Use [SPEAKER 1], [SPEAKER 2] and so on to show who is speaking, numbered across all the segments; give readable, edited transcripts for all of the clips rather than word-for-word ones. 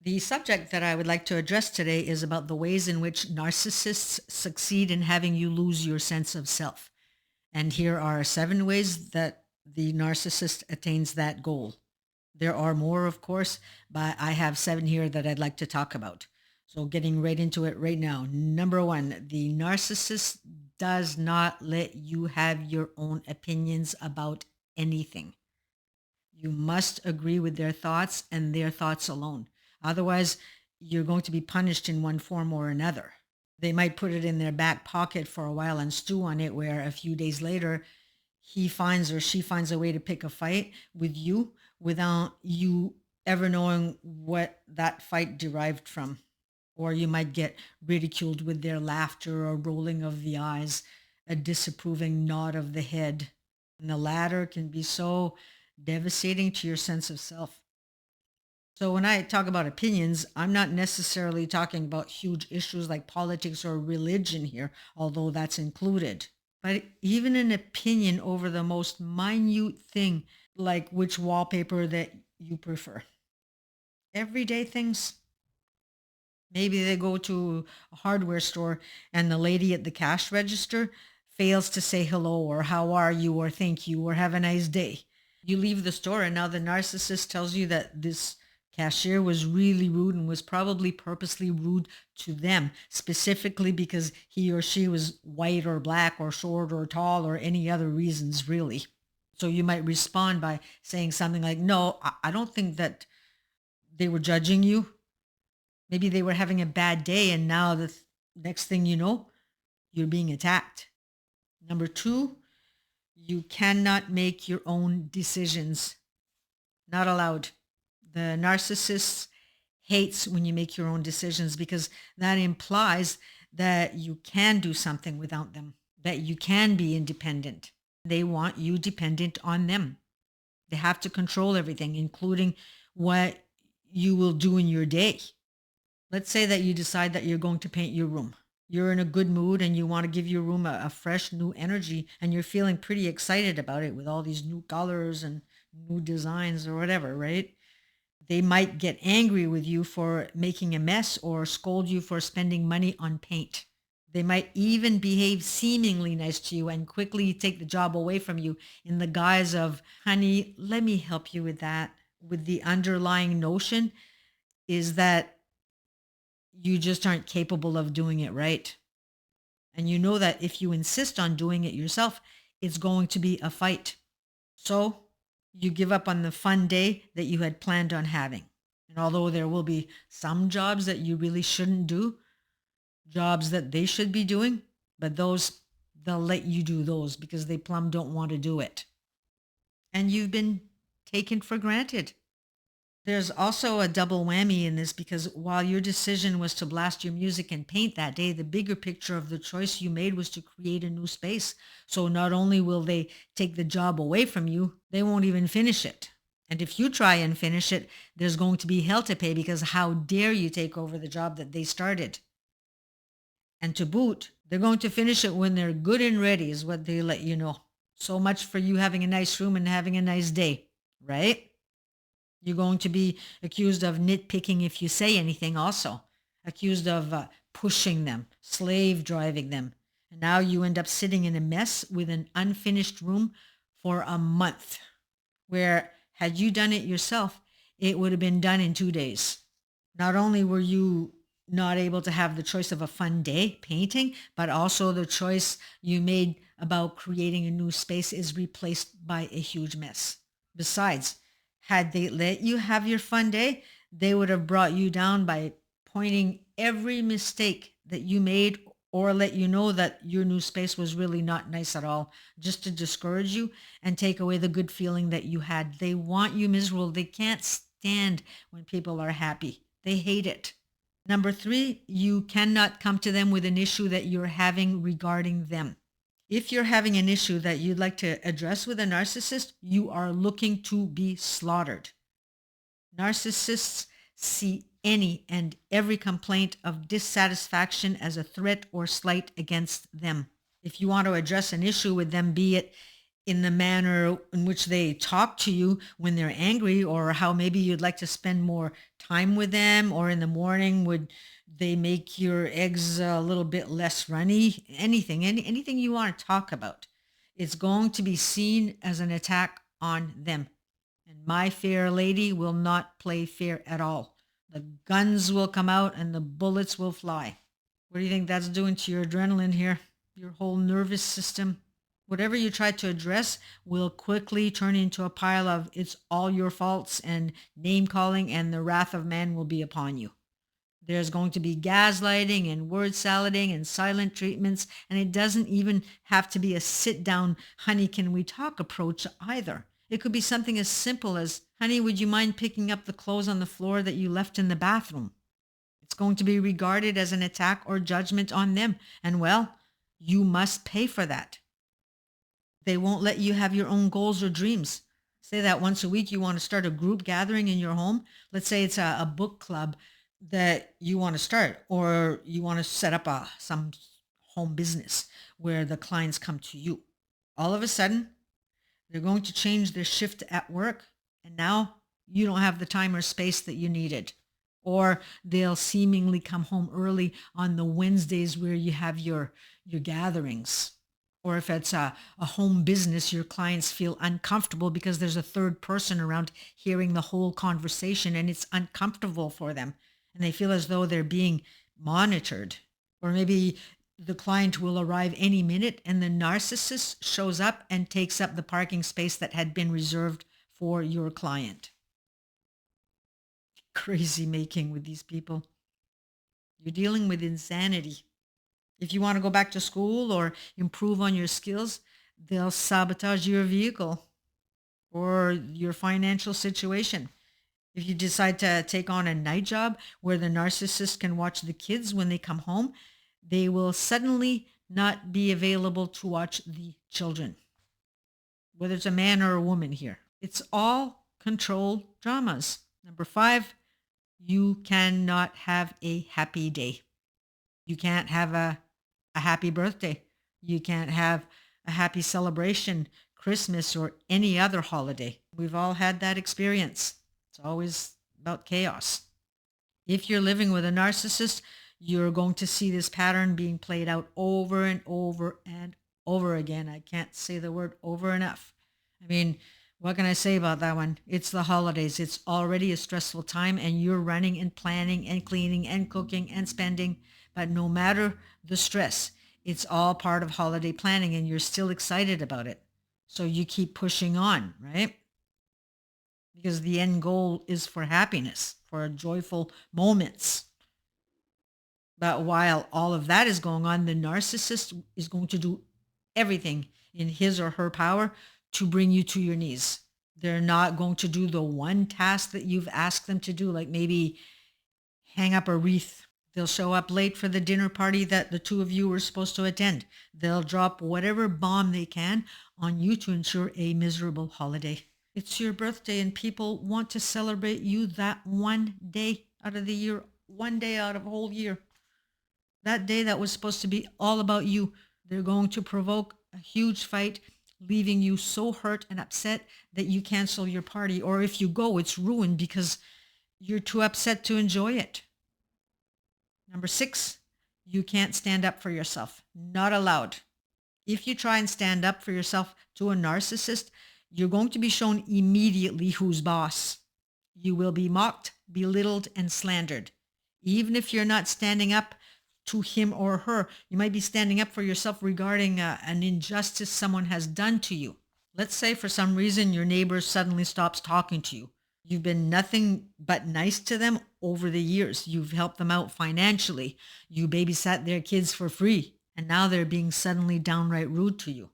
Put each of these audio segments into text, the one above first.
[SPEAKER 1] The subject that I would like to address today is about the ways in which narcissists succeed in having you lose your sense of self. And here are 7 ways that the narcissist attains that goal. There are more, of course, but I have 7 here that I'd like to talk about. So, getting right into it right now. Number 1, the narcissist does not let you have your own opinions about anything. You must agree with their thoughts and their thoughts alone. Otherwise, you're going to be punished in one form or another. They might put it in their back pocket for a while and stew on it, where a few days later, he finds or she finds a way to pick a fight with you without you ever knowing what that fight derived from. Or you might get ridiculed with their laughter or rolling of the eyes, a disapproving nod of the head. And the latter can be so devastating to your sense of self. So when I talk about opinions, I'm not necessarily talking about huge issues like politics or religion here, although that's included. But even an opinion over the most minute thing, like which wallpaper that you prefer. Everyday things. Maybe they go to a hardware store and the lady at the cash register fails to say hello or how are you or thank you or have a nice day. You leave the store and now the narcissist tells you that this cashier was really rude and was probably purposely rude to them, specifically because he or she was white or black or short or tall or any other reasons, really. So you might respond by saying something like, no, I don't think that they were judging you. Maybe they were having a bad day, and now next thing you know, you're being attacked. Number 2, you cannot make your own decisions. Not allowed. The narcissist hates when you make your own decisions because that implies that you can do something without them, that you can be independent. They want you dependent on them. They have to control everything, including what you will do in your day. Let's say that you decide that you're going to paint your room. You're in a good mood and you want to give your room a fresh new energy and you're feeling pretty excited about it with all these new colors and new designs or whatever, right? They might get angry with you for making a mess or scold you for spending money on paint. They might even behave seemingly nice to you and quickly take the job away from you in the guise of, honey, let me help you with that. With the underlying notion is that you just aren't capable of doing it right. And you know that if you insist on doing it yourself, it's going to be a fight. So you give up on the fun day that you had planned on having. And although there will be some jobs that you really shouldn't do, jobs that they should be doing, but those, they'll let you do those because they plumb don't want to do it. And you've been taken for granted. There's also a double whammy in this because while your decision was to blast your music and paint that day, the bigger picture of the choice you made was to create a new space. So not only will they take the job away from you, they won't even finish it. And if you try and finish it, there's going to be hell to pay because how dare you take over the job that they started? And to boot, they're going to finish it when they're good and ready, is what they let you know. So much for you having a nice room and having a nice day, right? You're going to be accused of nitpicking if you say anything, also accused of pushing them, slave driving them. And now you end up sitting in a mess with an unfinished room for a month, where had you done it yourself, it would have been done in 2 days. Not only were you not able to have the choice of a fun day painting, but also the choice you made about creating a new space is replaced by a huge mess. Besides, had they let you have your fun day, they would have brought you down by pointing every mistake that you made or let you know that your new space was really not nice at all, just to discourage you and take away the good feeling that you had. They want you miserable. They can't stand when people are happy. They hate it. Number 3, you cannot come to them with an issue that you're having regarding them. If you're having an issue that you'd like to address with a narcissist, you are looking to be slaughtered. Narcissists see any and every complaint of dissatisfaction as a threat or slight against them. If you want to address an issue with them, be it in the manner in which they talk to you when they're angry, or how maybe you'd like to spend more time with them, or in the morning would they make your eggs a little bit less runny? Anything you want to talk about, it's going to be seen as an attack on them. And my fair lady will not play fair at all. The guns will come out and the bullets will fly. What do you think that's doing to your adrenaline here? Your whole nervous system? Whatever you try to address will quickly turn into a pile of it's all your faults and name calling, and the wrath of man will be upon you. There's going to be gaslighting and word salading and silent treatments, and it doesn't even have to be a sit down, honey, can we talk approach either. It could be something as simple as, honey, would you mind picking up the clothes on the floor that you left in the bathroom? It's going to be regarded as an attack or judgment on them. And well, you must pay for that. They won't let you have your own goals or dreams. Say that once a week you want to start a group gathering in your home. Let's say it's a book club that you want to start, or you want to set up some home business where the clients come to you. All of a sudden, they're going to change their shift at work, and now you don't have the time or space that you needed. Or they'll seemingly come home early on the Wednesdays where you have your gatherings. Or if it's a home business, your clients feel uncomfortable because there's a third person around hearing the whole conversation, and it's uncomfortable for them. And they feel as though they're being monitored. Or maybe the client will arrive any minute and the narcissist shows up and takes up the parking space that had been reserved for your client. Crazy making with these people. You're dealing with insanity. If you want to go back to school or improve on your skills, they'll sabotage your vehicle or your financial situation. If you decide to take on a night job where the narcissist can watch the kids when they come home, they will suddenly not be available to watch the children, whether it's a man or a woman here. It's all control dramas. Number 5, you cannot have a happy day. You can't have a happy birthday. You can't have a happy celebration, Christmas, or any other holiday. We've all had that experience. It's always about chaos. If you're living with a narcissist, you're going to see this pattern being played out over and over and over again. I can't say the word over enough. I mean, what can I say about that one? It's the holidays. It's already a stressful time, and you're running and planning and cleaning and cooking and spending. But no matter the stress, it's all part of holiday planning, and you're still excited about it. So you keep pushing on, right? Because the end goal is for happiness, for joyful moments. But while all of that is going on, the narcissist is going to do everything in his or her power to bring you to your knees. They're not going to do the one task that you've asked them to do, like maybe hang up a wreath. They'll show up late for the dinner party that the two of you were supposed to attend. They'll drop whatever bomb they can on you to ensure a miserable holiday. It's your birthday, and people want to celebrate you that one day out of the year, one day out of a whole year. That day that was supposed to be all about you, they're going to provoke a huge fight, leaving you so hurt and upset that you cancel your party. Or if you go, it's ruined because you're too upset to enjoy it. Number 6, you can't stand up for yourself. Not allowed. If you try and stand up for yourself to a narcissist, you're going to be shown immediately who's boss. You will be mocked, belittled, and slandered. Even if you're not standing up to him or her, you might be standing up for yourself regarding an injustice someone has done to you. Let's say for some reason your neighbor suddenly stops talking to you. You've been nothing but nice to them over the years. You've helped them out financially. You babysat their kids for free. And now they're being suddenly downright rude to you.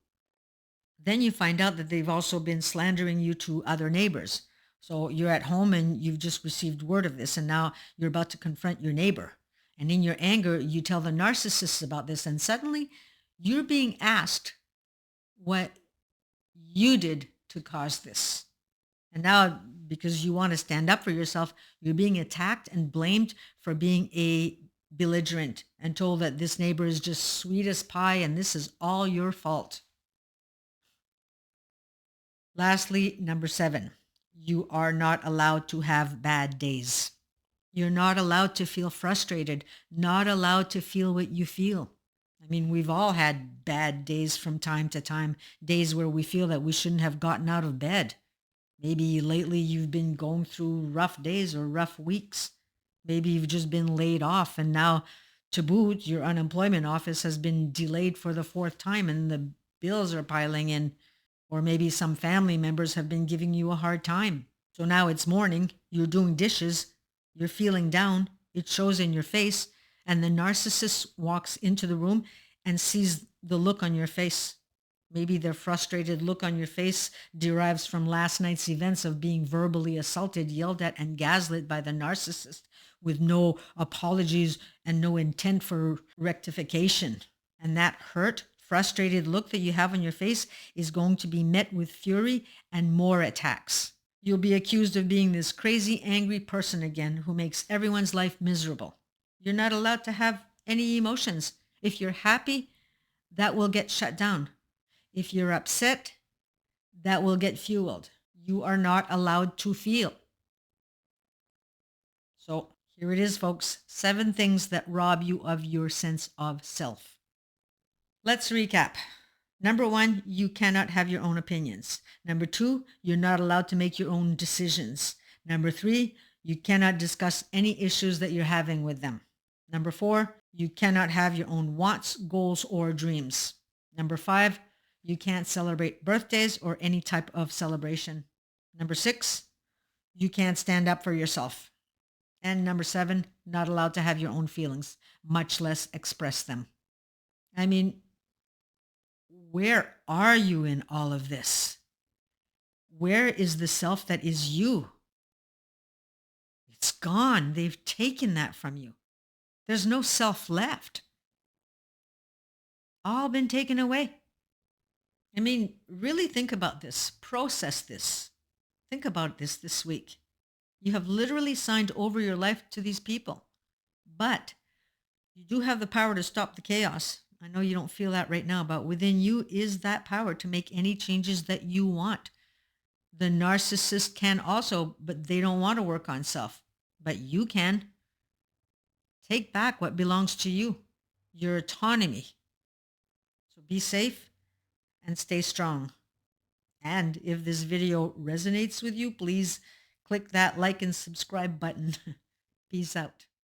[SPEAKER 1] Then you find out that they've also been slandering you to other neighbors. So you're at home and you've just received word of this, and now you're about to confront your neighbor. And in your anger, you tell the narcissist about this, and suddenly you're being asked what you did to cause this. And now, because you want to stand up for yourself, you're being attacked and blamed for being a belligerent and told that this neighbor is just sweet as pie and this is all your fault. Lastly, number 7, you are not allowed to have bad days. You're not allowed to feel frustrated, not allowed to feel what you feel. I mean, we've all had bad days from time to time, days where we feel that we shouldn't have gotten out of bed. Maybe lately you've been going through rough days or rough weeks. Maybe you've just been laid off, and now, to boot, your unemployment office has been delayed for the fourth time and the bills are piling in. Or maybe some family members have been giving you a hard time. So now it's morning, you're doing dishes, you're feeling down, it shows in your face, and the narcissist walks into the room and sees the look on your face. Maybe the frustrated look on your face derives from last night's events of being verbally assaulted, yelled at, and gaslit by the narcissist with no apologies and no intent for rectification. And that hurt, frustrated look that you have on your face is going to be met with fury and more attacks. You'll be accused of being this crazy, angry person again who makes everyone's life miserable. You're not allowed to have any emotions. If you're happy, that will get shut down. If you're upset, that will get fueled. You are not allowed to feel. So here it is, folks. 7 things that rob you of your sense of self. Let's recap. Number 1, you cannot have your own opinions. Number 2, you're not allowed to make your own decisions. Number 3, you cannot discuss any issues that you're having with them. Number 4, you cannot have your own wants, goals, or dreams. Number 5, you can't celebrate birthdays or any type of celebration. Number 6, you can't stand up for yourself. And number 7, not allowed to have your own feelings, much less express them. I mean, where are you in all of this? Where is the self that is you? It's gone. They've taken that from you. There's no self left. All been taken away. I mean, really think about this. Process this. Think about this week. You have literally signed over your life to these people. But you do have the power to stop the chaos. I know you don't feel that right now, but within you is that power to make any changes that you want. The narcissist can also, but they don't want to work on self. But you can. Take back what belongs to you, your autonomy. So be safe and stay strong. And if this video resonates with you, please click that like and subscribe button. Peace out.